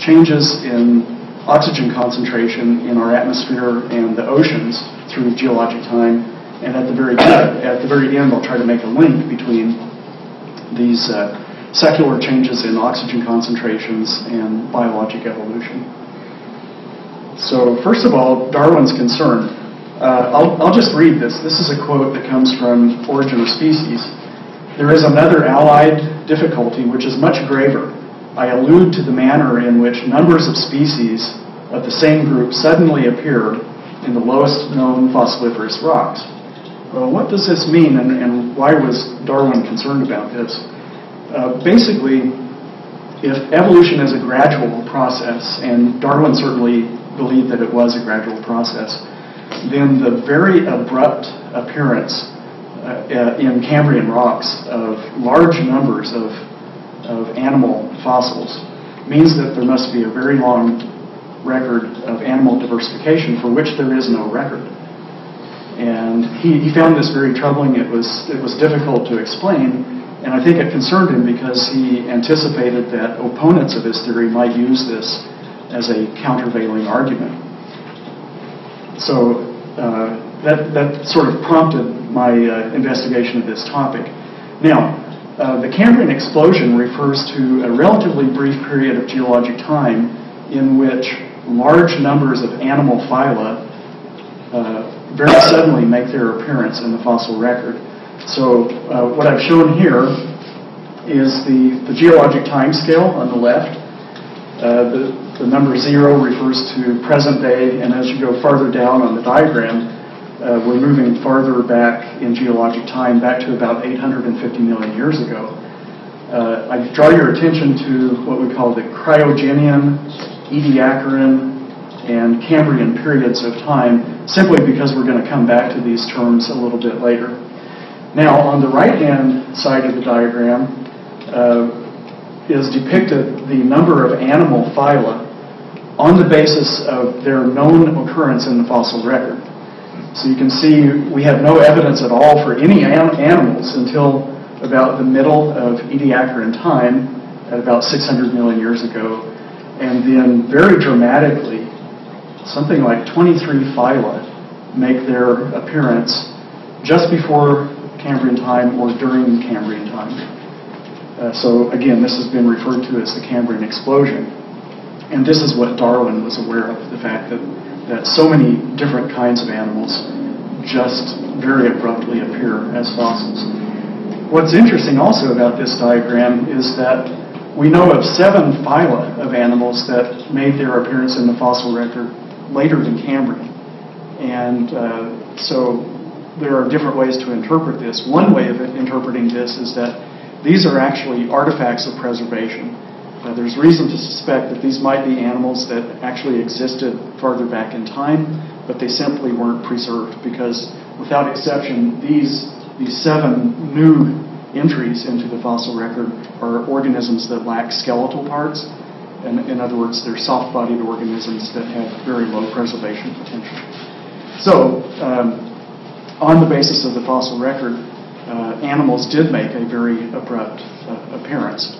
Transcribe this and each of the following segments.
changes in oxygen concentration in our atmosphere and the oceans through geologic time. And at the very end, I'll try to make a link between these secular changes in oxygen concentrations and biologic evolution. So first of all, Darwin's concern. I'll just read this. This is a quote that comes from Origin of Species. "There is another allied difficulty which is much graver. I allude to the manner in which numbers of species of the same group suddenly appear in the lowest known fossiliferous rocks." Well, what does this mean, and why was Darwin concerned about this? Basically, if evolution is a gradual process, and Darwin certainly believed that it was a gradual process, then the very abrupt appearance in Cambrian rocks of large numbers of animal fossils means that there must be a very long record of animal diversification for which there is no record. And he found this very troubling. It was difficult to explain, and I think it concerned him because he anticipated that opponents of his theory might use this as a countervailing argument. So that sort of prompted my investigation of this topic. Now, the Cambrian explosion refers to a relatively brief period of geologic time in which large numbers of animal phyla very suddenly make their appearance in the fossil record. So what I've shown here is the geologic time scale on the left. The number 0 refers to present day, and as you go farther down on the diagram, we're moving farther back in geologic time, back to about 850 million years ago. I draw your attention to what we call the cryogenian, Ediacaran, and Cambrian periods of time, simply because we're going to come back to these terms a little bit later. Now, on the right-hand side of the diagram is depicted the number of animal phyla on the basis of their known occurrence in the fossil record. So you can see we have no evidence at all for any animals until about the middle of Ediacaran time, at about 600 million years ago. And then very dramatically, something like 23 phyla make their appearance just before Cambrian time or during Cambrian time. So again, this has been referred to as the Cambrian explosion. And this is what Darwin was aware of, the fact that so many different kinds of animals just very abruptly appear as fossils. What's interesting also about this diagram is that we know of 7 phyla of animals that made their appearance in the fossil record later than Cambrian. And so there are different ways to interpret this. One way of interpreting this is that these are actually artifacts of preservation. There's reason to suspect that these might be animals that actually existed farther back in time, but they simply weren't preserved because, without exception, these 7 new entries into the fossil record are organisms that lack skeletal parts. And in other words, they're soft-bodied organisms that have very low preservation potential. So, on the basis of the fossil record, animals did make a very abrupt appearance.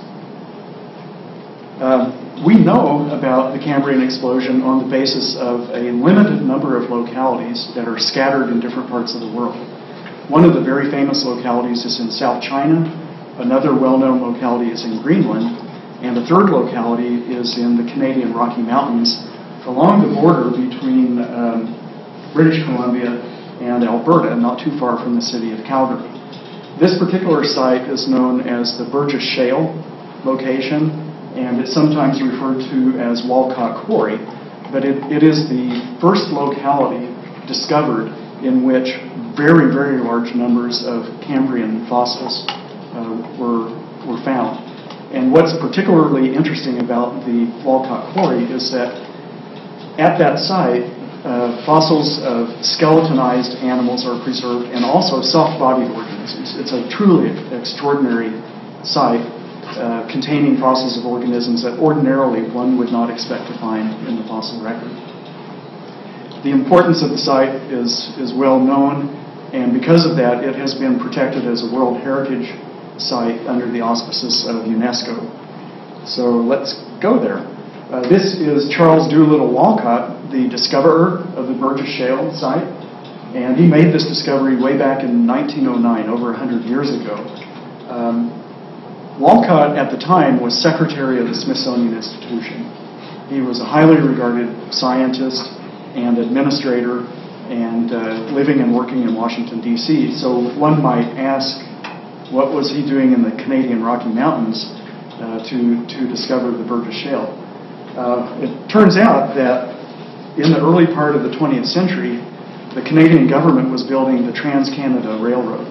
We know about the Cambrian explosion on the basis of a limited number of localities that are scattered in different parts of the world. One of the very famous localities is in South China. Another well-known locality is in Greenland. And the third locality is in the Canadian Rocky Mountains along the border between British Columbia and Alberta, not too far from the city of Calgary. This particular site is known as the Burgess Shale location, and it's sometimes referred to as Walcott Quarry, but it is the first locality discovered in which very, very large numbers of Cambrian fossils were found. And what's particularly interesting about the Walcott Quarry is that at that site, fossils of skeletonized animals are preserved and also soft-bodied organisms. It's a truly extraordinary site containing fossils of organisms that ordinarily one would not expect to find in the fossil record. The importance of the site is well known, and because of that, it has been protected as a World Heritage Site under the auspices of UNESCO. So let's go there. This is Charles Doolittle Walcott, the discoverer of the Burgess Shale site. And he made this discovery way back in 1909, over 100 years ago. Walcott, at the time, was secretary of the Smithsonian Institution. He was a highly regarded scientist and administrator and living and working in Washington, D.C. So one might ask, what was he doing in the Canadian Rocky Mountains to discover the Burgess Shale? It turns out that in the early part of the 20th century, the Canadian government was building the Trans-Canada Railroad.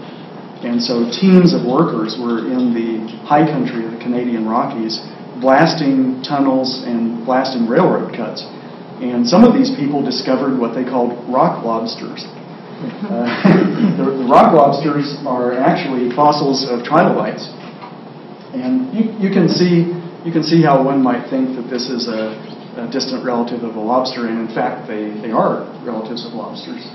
And so teams of workers were in the high country of the Canadian Rockies blasting tunnels and blasting railroad cuts. And some of these people discovered what they called rock lobsters. The rock lobsters are actually fossils of trilobites. And you can see how one might think that this is a distant relative of a lobster, and in fact they are relatives of lobsters.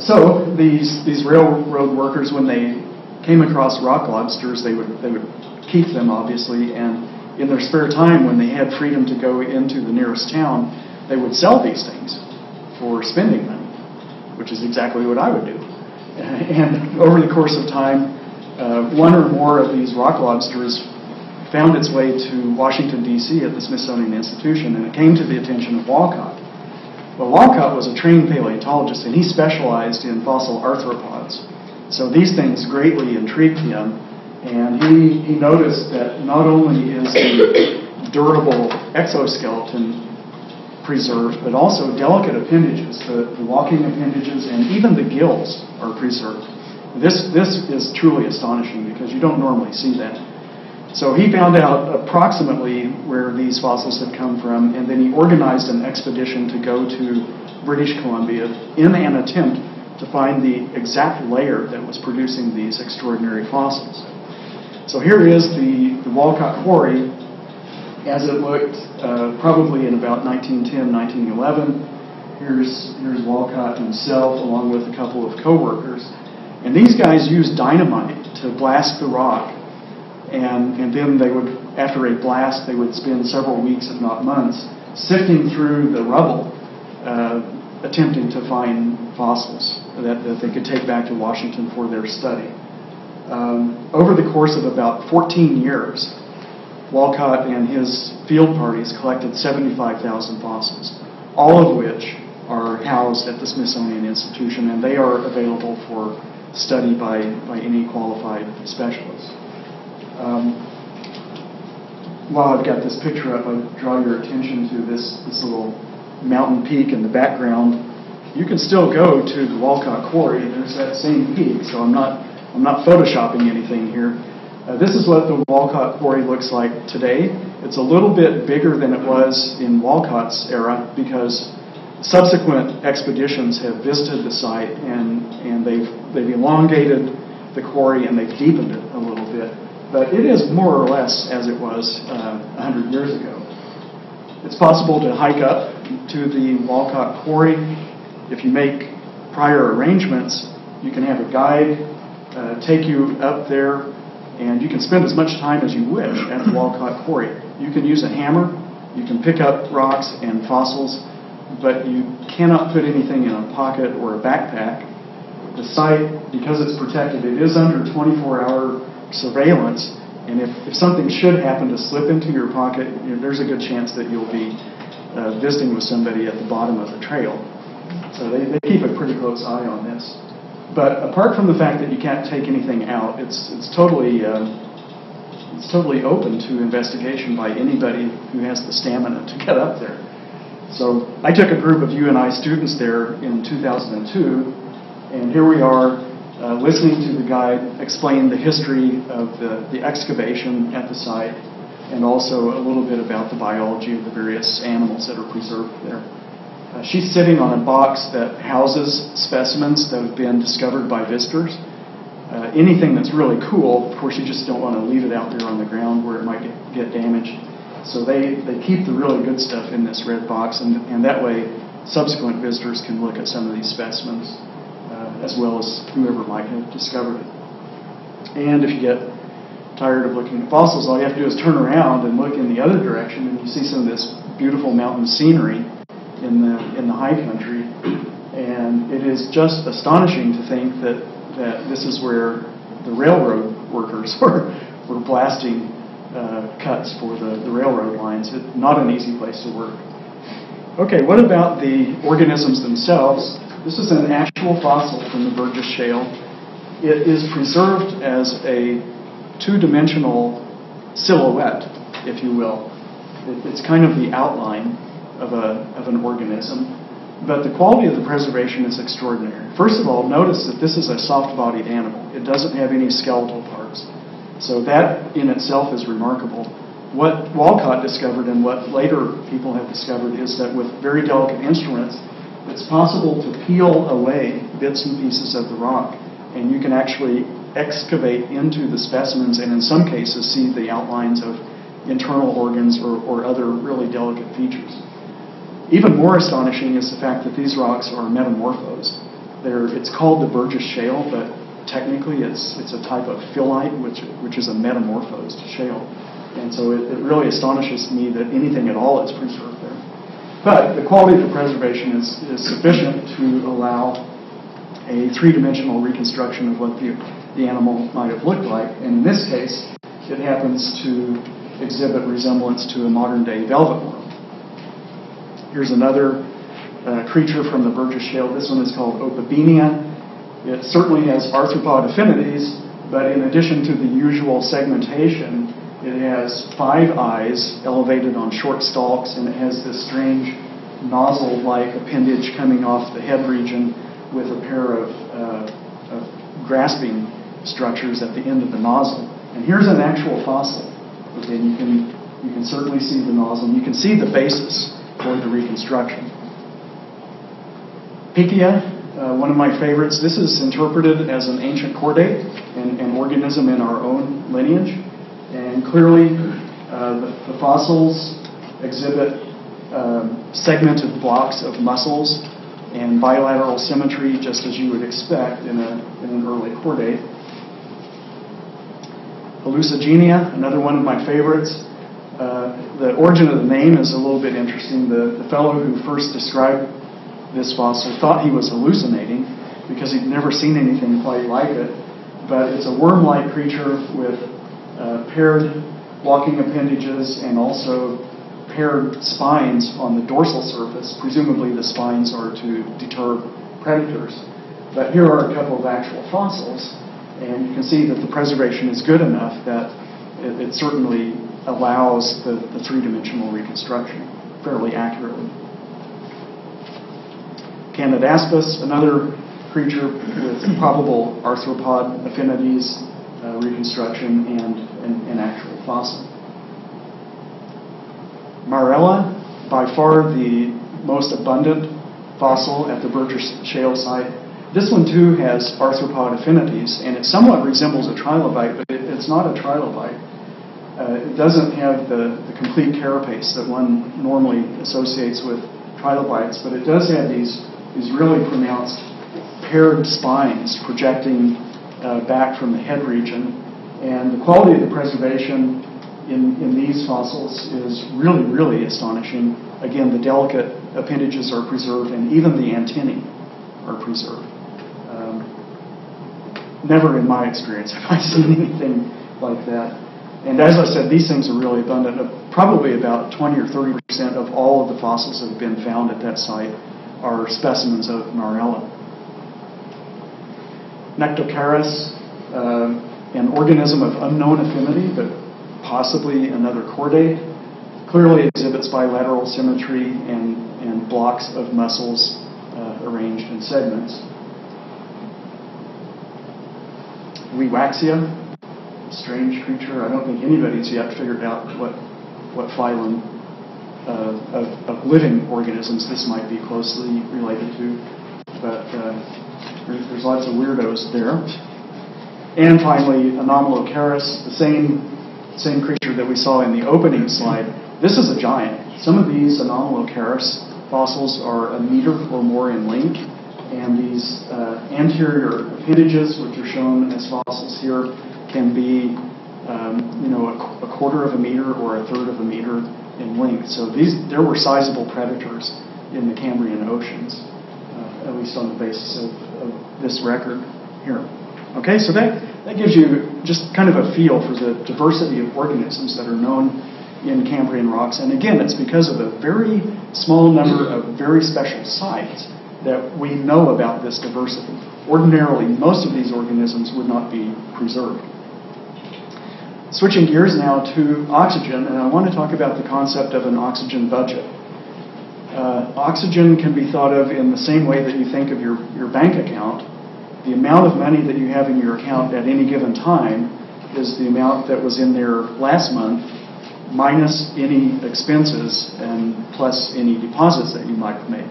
So these railroad workers, when they came across rock lobsters, they would keep them, obviously, and in their spare time, when they had freedom to go into the nearest town, they would sell these things for spending money, which is exactly what I would do. And over the course of time, one or more of these rock lobsters found its way to Washington, D.C. at the Smithsonian Institution, and it came to the attention of Walcott. Well, Walcott was a trained paleontologist, and he specialized in fossil arthropods. So these things greatly intrigued him, and he noticed that not only is the durable exoskeleton preserved, but also delicate appendages, the walking appendages, and even the gills are preserved. This is truly astonishing because you don't normally see that. So he found out approximately where these fossils had come from, and then he organized an expedition to go to British Columbia in an attempt to find the exact layer that was producing these extraordinary fossils. So here is the Walcott Quarry as it looked probably in about 1910, 1911. Here's Walcott himself along with a couple of co-workers. And these guys used dynamite to blast the rock. And then they would, after a blast, they would spend several weeks, if not months, sifting through the rubble, attempting to find fossils that they could take back to Washington for their study. Over the course of about 14 years, Walcott and his field parties collected 75,000 fossils, all of which are housed at the Smithsonian Institution, and they are available for study by any qualified specialist. While I've got this picture up, I draw your attention to this little mountain peak in the background. You can still go to the Walcott Quarry. There's that same peak, so I'm not photoshopping anything here. This is what the Walcott Quarry looks like today. It's a little bit bigger than it was in Walcott's era because subsequent expeditions have visited the site and they've elongated the quarry and they've deepened it a little bit. But it is more or less as it was 100 years ago. It's possible to hike up to the Walcott Quarry. If you make prior arrangements, you can have a guide take you up there, and you can spend as much time as you wish at the Walcott Quarry. You can use a hammer, you can pick up rocks and fossils, but you cannot put anything in a pocket or a backpack. The site, because it's protected, it is under 24-hour surveillance, and if something should happen to slip into your pocket, there's a good chance that you'll be visiting with somebody at the bottom of the trail. So they keep a pretty close eye on this. But apart from the fact that you can't take anything out, it's totally open to investigation by anybody who has the stamina to get up there. So I took a group of UNI students there in 2002, and here we are listening to the guide explain the history of the excavation at the site and also a little bit about the biology of the various animals that are preserved there. She's sitting on a box that houses specimens that have been discovered by visitors. Anything that's really cool, of course, you just don't want to leave it out there on the ground where it might get damaged. So they keep the really good stuff in this red box, and that way subsequent visitors can look at some of these specimens as well as whoever might have discovered it. And if you get tired of looking at fossils, all you have to do is turn around and look in the other direction, and you see some of this beautiful mountain scenery in the high country. And it is just astonishing to think that this is where the railroad workers were blasting cuts for the railroad lines. It's not an easy place to work. Okay, what about the organisms themselves? This is an actual fossil from the Burgess Shale. It is preserved as a two-dimensional silhouette, if you will. It's kind of the outline of an organism. But the quality of the preservation is extraordinary. First of all, notice that this is a soft-bodied animal. It doesn't have any skeletal parts. So that in itself is remarkable. What Walcott discovered and what later people have discovered is that with very delicate instruments, it's possible to peel away bits and pieces of the rock, and you can actually excavate into the specimens and in some cases see the outlines of internal organs or other really delicate features. Even more astonishing is the fact that these rocks are metamorphosed. It's called the Burgess Shale, but technically it's a type of phyllite, which is a metamorphosed shale. And so it really astonishes me that anything at all is preserved there. But the quality of the preservation is sufficient to allow a three-dimensional reconstruction of what the animal might have looked like. And in this case, it happens to exhibit resemblance to a modern-day velvet worm. Here's another creature from the Burgess Shale. This one is called Opabenia. It certainly has arthropod affinities, but in addition to the usual segmentation, it has 5 eyes elevated on short stalks, and it has this strange nozzle-like appendage coming off the head region with a pair of grasping structures at the end of the nozzle. And here's an actual fossil. Okay, you can certainly see the nozzle, and you can see the basis for the reconstruction. Pichia, one of my favorites. This is interpreted as an ancient chordate, an organism in our own lineage. And clearly, the fossils exhibit segmented blocks of muscles and bilateral symmetry, just as you would expect in an early chordate. Hallucigenia, another one of my favorites. The origin of the name is a little bit interesting. The fellow who first described this fossil thought he was hallucinating because he'd never seen anything quite like it. But it's a worm-like creature with paired walking appendages and also paired spines on the dorsal surface. Presumably the spines are to deter predators. But here are a couple of actual fossils, and you can see that the preservation is good enough that it certainly allows the three-dimensional reconstruction fairly accurately. Candidaspis, another creature with probable arthropod affinities, reconstruction, and an actual fossil. Marella, by far the most abundant fossil at the Burgess Shale site. This one too has arthropod affinities, and it somewhat resembles a trilobite, but it's not a trilobite. It doesn't have the complete carapace that one normally associates with trilobites, but it does have these really pronounced paired spines projecting back from the head region. And the quality of the preservation in these fossils is really, really astonishing. Again, the delicate appendages are preserved, and even the antennae are preserved. Never in my experience have I seen anything like that. And as I said, these things are really abundant. Probably about 20 or 30% of all of the fossils that have been found at that site are specimens of Marella. Nectocaris, an organism of unknown affinity, but possibly another chordate, clearly exhibits bilateral symmetry and blocks of muscles arranged in segments. Wewaxia, strange creature. I don't think anybody's yet figured out what phylum of living organisms this might be closely related to, but there's lots of weirdos there. And finally, Anomalocaris, the same creature that we saw in the opening slide. This is a giant. Some of these Anomalocaris fossils are 1 meter or more in length, and these anterior appendages, which are shown as fossils here, can be a quarter of a meter or a third of a meter in length. So there were sizable predators in the Cambrian oceans, at least on the basis of this record here. Okay, so that gives you just kind of a feel for the diversity of organisms that are known in Cambrian rocks. And again, it's because of a very small number of very special sites that we know about this diversity. Ordinarily, most of these organisms would not be preserved. Switching gears now to oxygen, and I want to talk about the concept of an oxygen budget. Oxygen can be thought of in the same way that you think of your bank account. The amount of money that you have in your account at any given time is the amount that was in there last month, minus any expenses and plus any deposits that you might have made.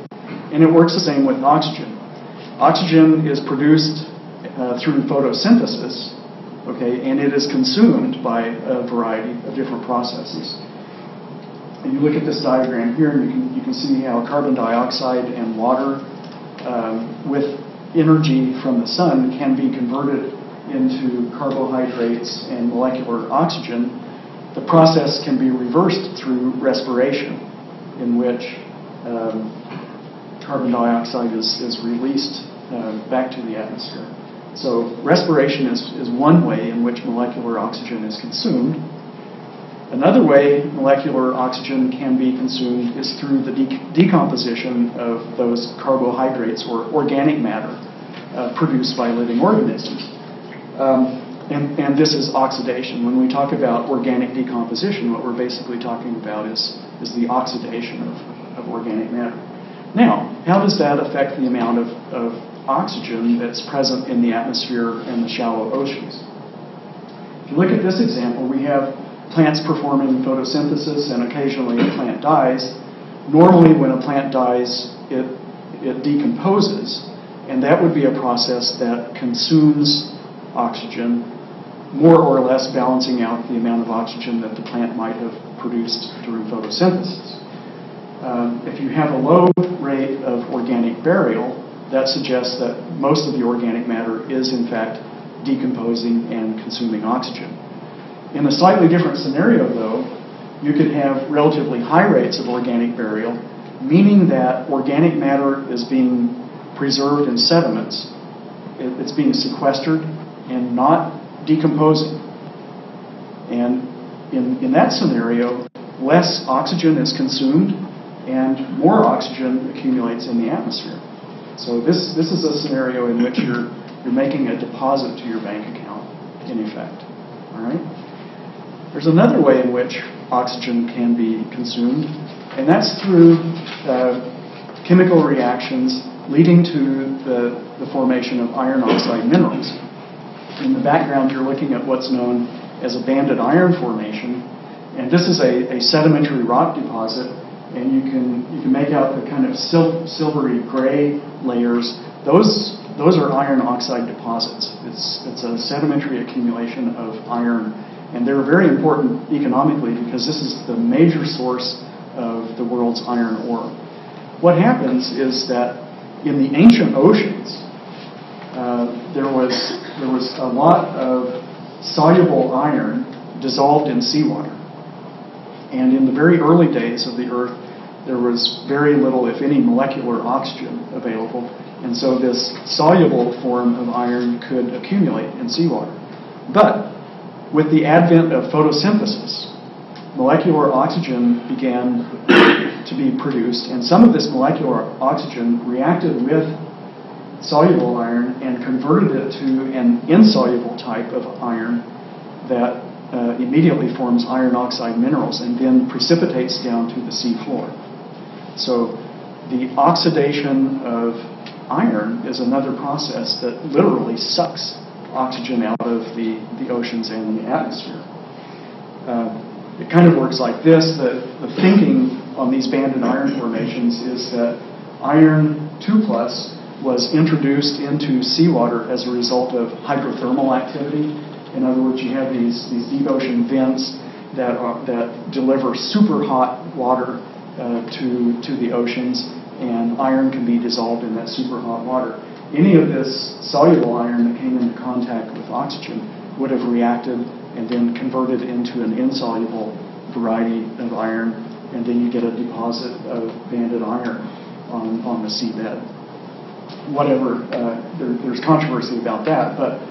And it works the same with oxygen. Oxygen is produced through photosynthesis, okay, and it is consumed by a variety of different processes. And you look at this diagram here, and you can see how carbon dioxide and water with energy from the sun can be converted into carbohydrates and molecular oxygen. The process can be reversed through respiration, in which carbon dioxide is released back to the atmosphere. So respiration is one way in which molecular oxygen is consumed. Another way molecular oxygen can be consumed is through the decomposition of those carbohydrates or organic matter produced by living organisms. And this is oxidation. When we talk about organic decomposition, what we're basically talking about is the oxidation of organic matter. Now, how does that affect the amount of oxygen that's present in the atmosphere and the shallow oceans? If you look at this example, we have plants performing photosynthesis, and occasionally a plant dies. Normally, when a plant dies, it decomposes, and that would be a process that consumes oxygen, more or less balancing out the amount of oxygen that the plant might have produced through photosynthesis. If you have a low rate of organic burial, that suggests that most of the organic matter is, in fact, decomposing and consuming oxygen. In a slightly different scenario, though, you could have relatively high rates of organic burial, meaning that organic matter is being preserved in sediments. It's being sequestered and not decomposing. And in that scenario, less oxygen is consumed and more oxygen accumulates in the atmosphere. So this is a scenario in which you're making a deposit to your bank account, in effect. All right? There's another way in which oxygen can be consumed, and that's through chemical reactions leading to the formation of iron oxide minerals. In the background, you're looking at what's known as a banded iron formation, and this is a sedimentary rock deposit, and you can make out the kind of silvery gray layers. Those are iron oxide deposits. It's a sedimentary accumulation of iron, and they're very important economically because this is the major source of the world's iron ore. What happens is that in the ancient oceans, there was a lot of soluble iron dissolved in seawater. And in the very early days of the Earth, there was very little, if any, molecular oxygen available. And so this soluble form of iron could accumulate in seawater. But with the advent of photosynthesis, molecular oxygen began to be produced, and some of this molecular oxygen reacted with soluble iron and converted it to an insoluble type of iron that immediately forms iron oxide minerals and then precipitates down to the sea floor. So the oxidation of iron is another process that literally sucks oxygen out of the oceans and the atmosphere. It kind of works like this. The thinking on these banded iron formations is that iron 2+ was introduced into seawater as a result of hydrothermal activity. In other words, you have these deep ocean vents that deliver super hot water to the oceans, and iron can be dissolved in that super hot water. Any of this soluble iron that came into contact with oxygen would have reacted and then converted into an insoluble variety of iron, and then you get a deposit of banded iron on the seabed. Whatever, there's controversy about that, but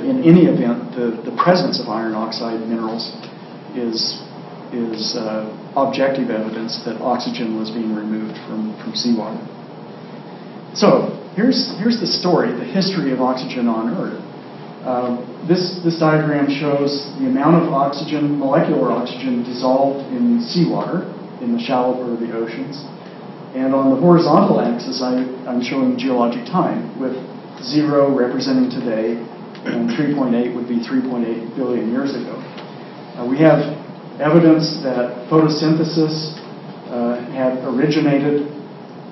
in any event, the presence of iron oxide minerals is objective evidence that oxygen was being removed from seawater. So here's the story, the history of oxygen on Earth. This diagram shows the amount of oxygen, molecular oxygen, dissolved in seawater in the shallow part of the oceans. And on the horizontal axis, I'm showing geologic time, with 0 representing today, and 3.8 would be 3.8 billion years ago. We have evidence that photosynthesis had originated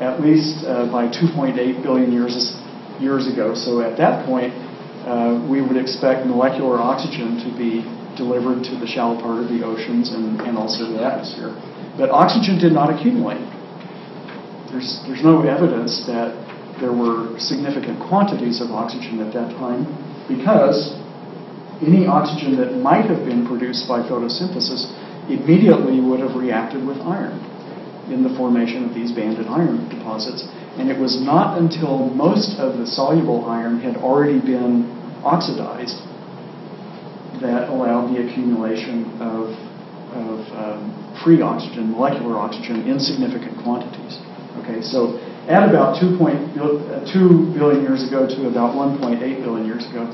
at least by 2.8 billion years ago. So at that point, we would expect molecular oxygen to be delivered to the shallow part of the oceans and also the atmosphere. But oxygen did not accumulate. There's no evidence that there were significant quantities of oxygen at that time, because any oxygen that might have been produced by photosynthesis immediately would have reacted with iron in the formation of these banded iron deposits. And it was not until most of the soluble iron had already been oxidized that allowed the accumulation of free oxygen, molecular oxygen, in significant quantities. Okay, so at about 2 billion years ago to about 1.8 billion years ago,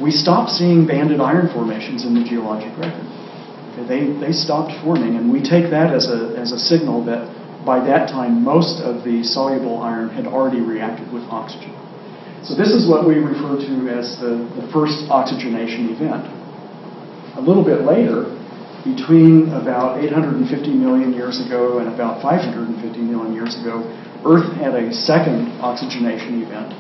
we stopped seeing banded iron formations in the geologic record. Okay, they stopped forming, and we take that as a signal that by that time most of the soluble iron had already reacted with oxygen. So this is what we refer to as the first oxygenation event. A little bit later, between about 850 million years ago and about 550 million years ago, Earth had a second oxygenation event.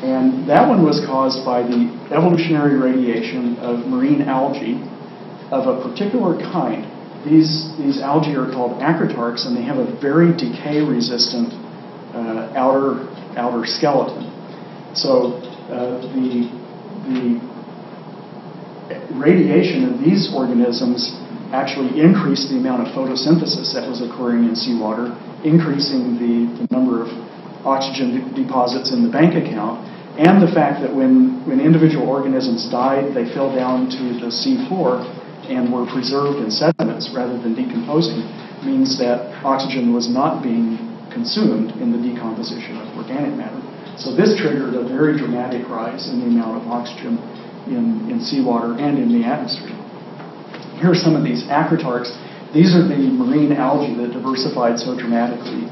And that one was caused by the evolutionary radiation of marine algae of a particular kind. These algae are called acritarchs, and they have a very decay-resistant outer skeleton. So the radiation of these organisms actually increased the amount of photosynthesis that was occurring in seawater, increasing the number of oxygen deposits in the bank account, and the fact that when individual organisms died, they fell down to the sea floor and were preserved in sediments rather than decomposing, means that oxygen was not being consumed in the decomposition of organic matter. So this triggered a very dramatic rise in the amount of oxygen in seawater and in the atmosphere. Here are some of these acritarchs. These are the marine algae that diversified so dramatically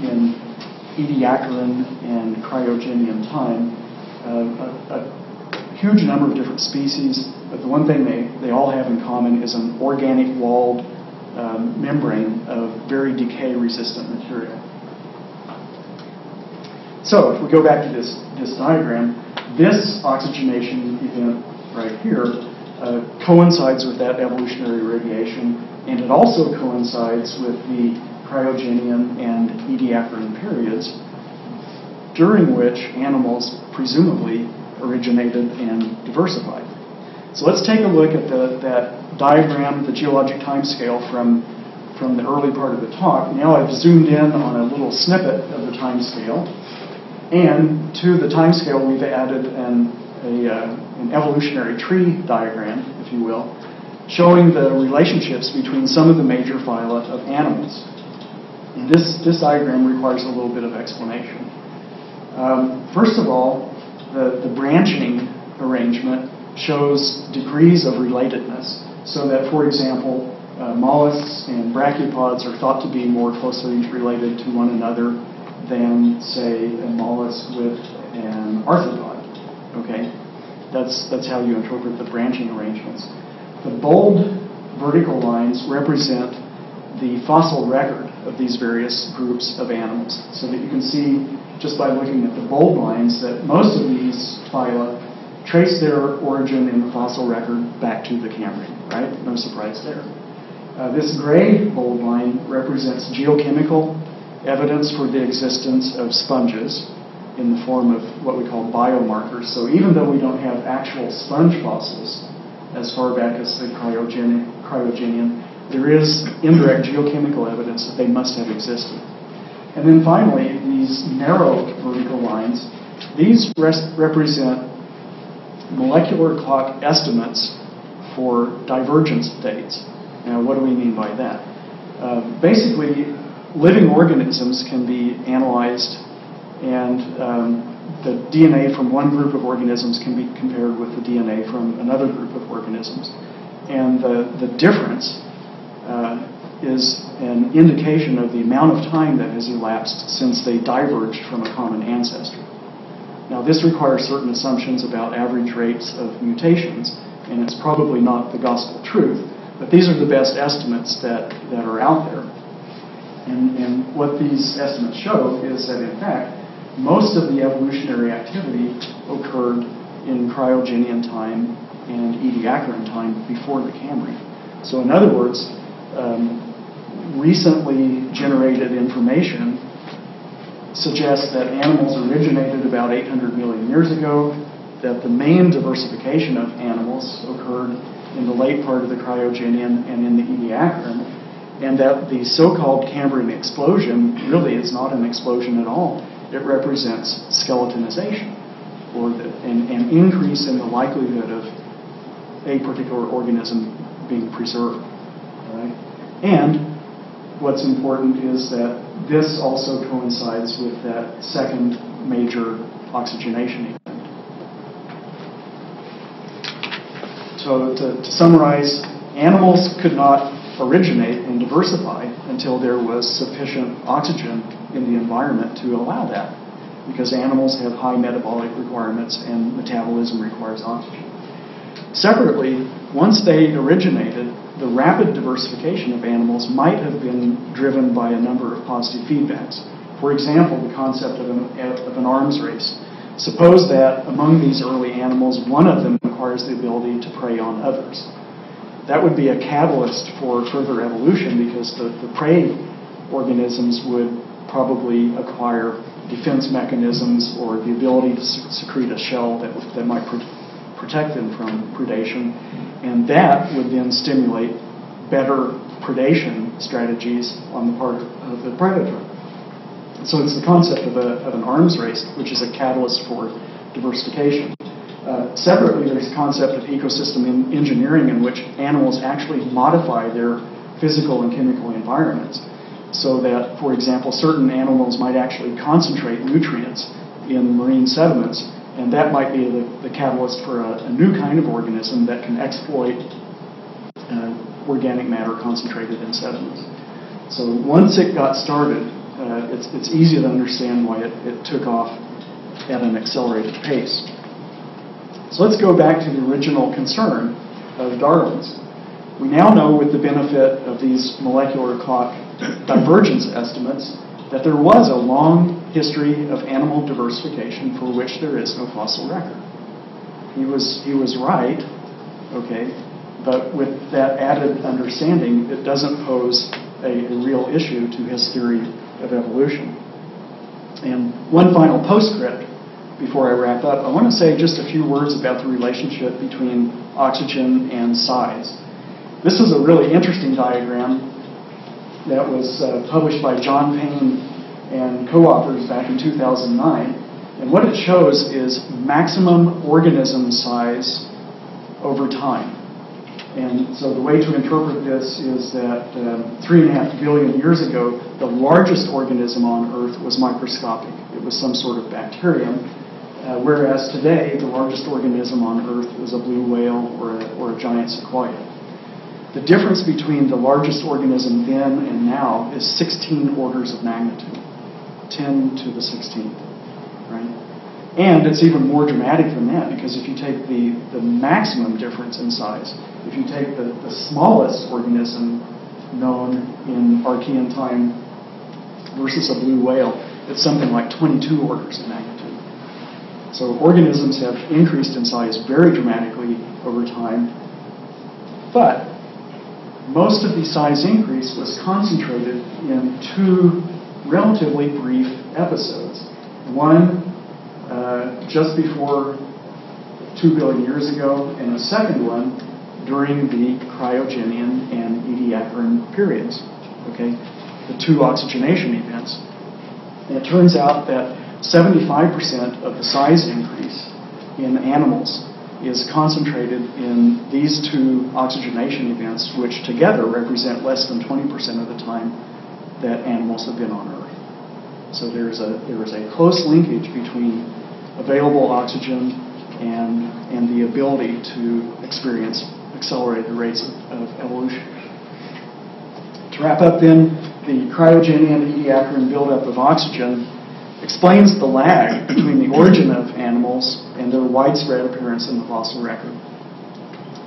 in Ediacaran and Cryogenian time. A huge number of different species, but the one thing they all have in common is an organic walled membrane of very decay-resistant material. So if we go back to this diagram, this oxygenation event right here coincides with that evolutionary radiation, and it also coincides with the Cryogenian and Ediacaran periods, during which animals presumably originated and diversified. So let's take a look at that diagram, the geologic timescale from the early part of the talk. Now I've zoomed in on a little snippet of the timescale, and to the timescale we've added an evolutionary tree diagram, if you will, showing the relationships between some of the major phyla of animals. And this diagram requires a little bit of explanation. First of all, the branching arrangement shows degrees of relatedness, so that, for example, mollusks and brachiopods are thought to be more closely related to one another than, say, a mollusk with an arthropod. Okay, that's how you interpret the branching arrangements. The bold vertical lines represent the fossil record of these various groups of animals, so that you can see just by looking at the bold lines that most of these phyla trace their origin in the fossil record back to the Cambrian, right? No surprise there. This gray bold line represents geochemical evidence for the existence of sponges in the form of what we call biomarkers. So even though we don't have actual sponge fossils as far back as the Cryogenian, there is indirect geochemical evidence that they must have existed. And then finally, these narrow vertical lines, these represent molecular clock estimates for divergence dates. Now, what do we mean by that? Basically, living organisms can be analyzed, and the DNA from one group of organisms can be compared with the DNA from another group of organisms. And the difference is an indication of the amount of time that has elapsed since they diverged from a common ancestor. Now, this requires certain assumptions about average rates of mutations, and it's probably not the gospel truth, but these are the best estimates that are out there. And what these estimates show is that, in fact, most of the evolutionary activity occurred in Cryogenian time and Ediacaran time before the Cambrian. So in other words, recently generated information suggests that animals originated about 800 million years ago, that the main diversification of animals occurred in the late part of the Cryogenian and in the Ediacaran, and that the so-called Cambrian explosion really is not an explosion at all. It represents skeletonization, or an increase in the likelihood of a particular organism being preserved. Right? And what's important is that this also coincides with that second major oxygenation event. So to summarize, animals could not originate and diversify until there was sufficient oxygen in the environment to allow that, because animals have high metabolic requirements and metabolism requires oxygen. Separately, once they originated, the rapid diversification of animals might have been driven by a number of positive feedbacks. For example, the concept of an arms race. Suppose that among these early animals, one of them acquires the ability to prey on others. That would be a catalyst for further evolution, because the prey organisms would probably acquire defense mechanisms or the ability to secrete a shell that might protect them from predation, and that would then stimulate better predation strategies on the part of the predator. So it's the concept of an arms race, which is a catalyst for diversification. Separately, there's the concept of ecosystem engineering, in which animals actually modify their physical and chemical environments, so that, for example, certain animals might actually concentrate nutrients in marine sediments, and that might be the catalyst for a new kind of organism that can exploit organic matter concentrated in sediments. So once it got started, it's easy to understand why it took off at an accelerated pace. So let's go back to the original concern of Darwin's. We now know, with the benefit of these molecular clock divergence estimates, that there was a long history of animal diversification for which there is no fossil record. He was right, okay, but with that added understanding, it doesn't pose a real issue to his theory of evolution. And one final postscript before I wrap up. I want to say just a few words about the relationship between oxygen and size. This is a really interesting diagram that was published by John Payne and co-authors back in 2009. And what it shows is maximum organism size over time. And so the way to interpret this is that 3.5 billion years ago, the largest organism on Earth was microscopic. It was some sort of bacterium. Whereas today, the largest organism on Earth is a blue whale or a giant sequoia. The difference between the largest organism then and now is 16 orders of magnitude, 10 to the 16th, right? And it's even more dramatic than that, because if you take the maximum difference in size, if you take the smallest organism known in Archean time versus a blue whale, it's something like 22 orders of magnitude. So organisms have increased in size very dramatically over time, but most of the size increase was concentrated in two relatively brief episodes. One just before 2 billion years ago, and the second one during the Cryogenian and Ediacaran periods, okay, the two oxygenation events. And it turns out that 75% of the size increase in animals is concentrated in these two oxygenation events, which together represent less than 20% of the time that animals have been on Earth. So there is a close linkage between available oxygen and the ability to experience accelerated rates of evolution. To wrap up then, the Cryogenian and Ediacaran buildup of oxygen explains the lag between the origin of animals and their widespread appearance in the fossil record.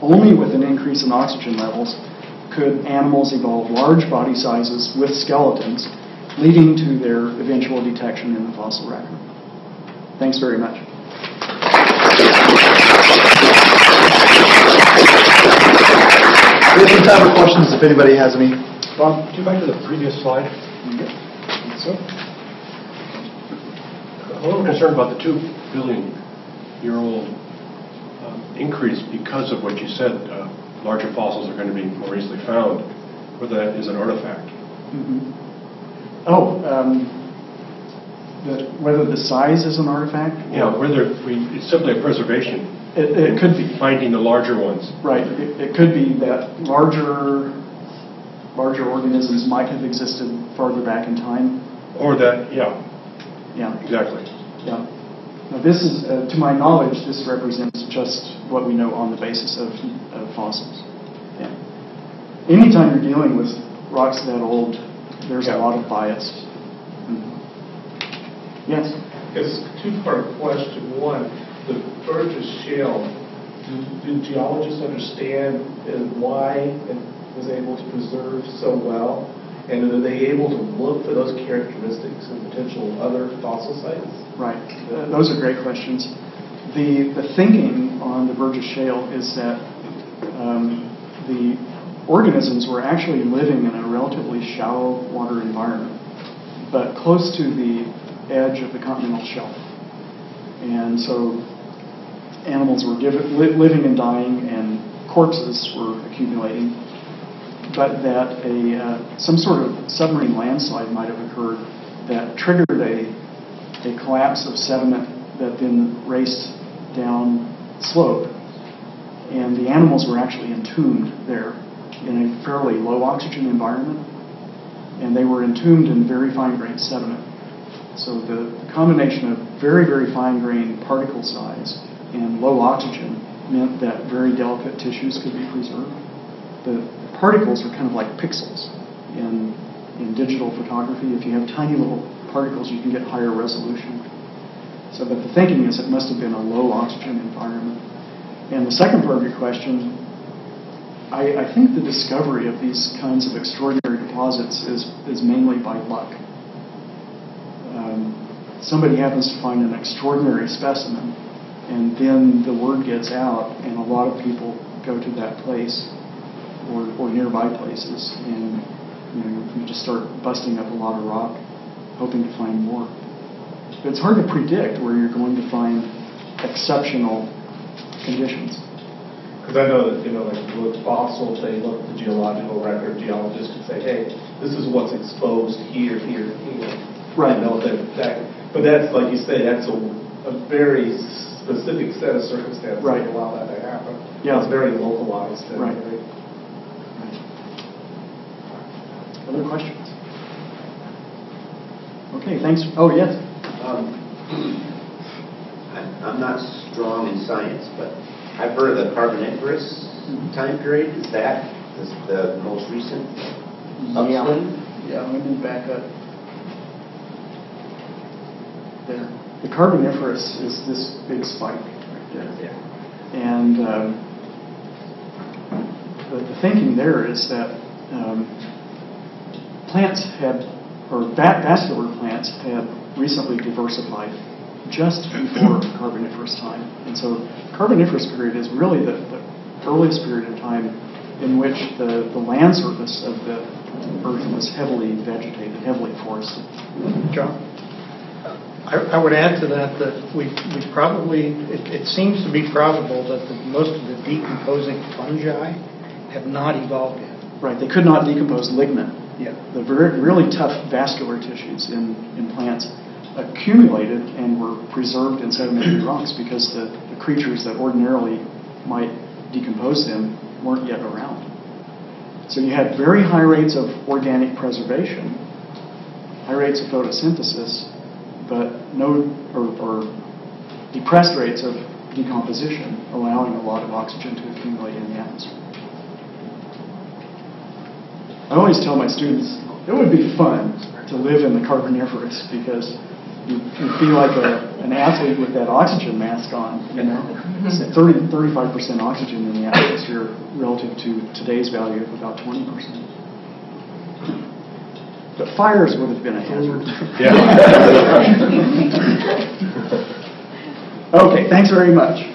Only with an increase in oxygen levels could animals evolve large body sizes with skeletons, leading to their eventual detection in the fossil record. Thanks very much. We have some time for questions if anybody has any. Bob, get back to the previous slide. So, I'm a little concerned about the 2-billion-year-old increase because of what you said. Larger fossils are going to be more easily found, whether that is an artifact. mm-hmm. Whether the size is an artifact? Yeah, whether it's simply a preservation. It could be. Finding the larger ones. Right. It could be that larger organisms might have existed farther back in time. Or that, yeah. Yeah. Exactly. Yeah. Now this is, to my knowledge, this represents just what we know on the basis of fossils. Yeah. Anytime you're dealing with rocks that old, there's a lot of bias. Mm-hmm. Yes? It's a two-part question. One, the Burgess Shale, do geologists understand why it was able to preserve so well? And are they able to look for those characteristics in potential other fossil sites? Right. Those are great questions. The thinking on the Burgess Shale is that the organisms were actually living in a relatively shallow water environment, but close to the edge of the continental shelf. And so animals were living and dying, and corpses were accumulating, but that some sort of submarine landslide might have occurred that triggered a collapse of sediment that then raced down slope, and the animals were actually entombed there in a fairly low oxygen environment, and they were entombed in very fine-grained sediment. So the combination of very, very fine-grained particle size and low oxygen meant that very delicate tissues could be preserved. The particles are kind of like pixels in digital photography. If you have tiny little particles, you can get higher resolution. So, but the thinking is it must have been a low oxygen environment. And the second part of your question, I think the discovery of these kinds of extraordinary deposits is mainly by luck. Somebody happens to find an extraordinary specimen, and then the word gets out, and a lot of people go to that place or nearby places, and you just start busting up a lot of rock, hoping to find more. But it's hard to predict where you're going to find exceptional conditions. Because I know that, like with fossils, they look at the geological record, geologists can say, hey, this is what's exposed here, here, here. Right. I know that, but that's, like you say, that's a very specific set of circumstances right. that allow that to happen. Yeah. It's very localized. And right. Very, Other questions? Okay, thanks. Oh, yes. I'm not strong in science, but I've heard of the Carboniferous time period. Is that the most recent upswing? Yeah, let me back up. There. The Carboniferous is this big spike right there. Yeah. And the thinking there is that plants vascular plants had recently diversified just before Carboniferous time. And so the Carboniferous period is really the earliest period of time in which the land surface of the Earth was heavily vegetated, heavily forested. John? I would add to that we probably, it seems to be probable that most of the decomposing fungi have not evolved yet. Right, they could not decompose lignin. Yeah. The really tough vascular tissues in plants accumulated and were preserved in sedimentary rocks because the creatures that ordinarily might decompose them weren't yet around. So you had very high rates of organic preservation, high rates of photosynthesis, but no or depressed rates of decomposition, allowing a lot of oxygen to accumulate in the atmosphere. I always tell my students it would be fun to live in the Carboniferous because you feel like an athlete with that oxygen mask on, you know. It's 35% oxygen in the atmosphere relative to today's value of about 20%. But fires would have been a hazard. Yeah. Okay, thanks very much.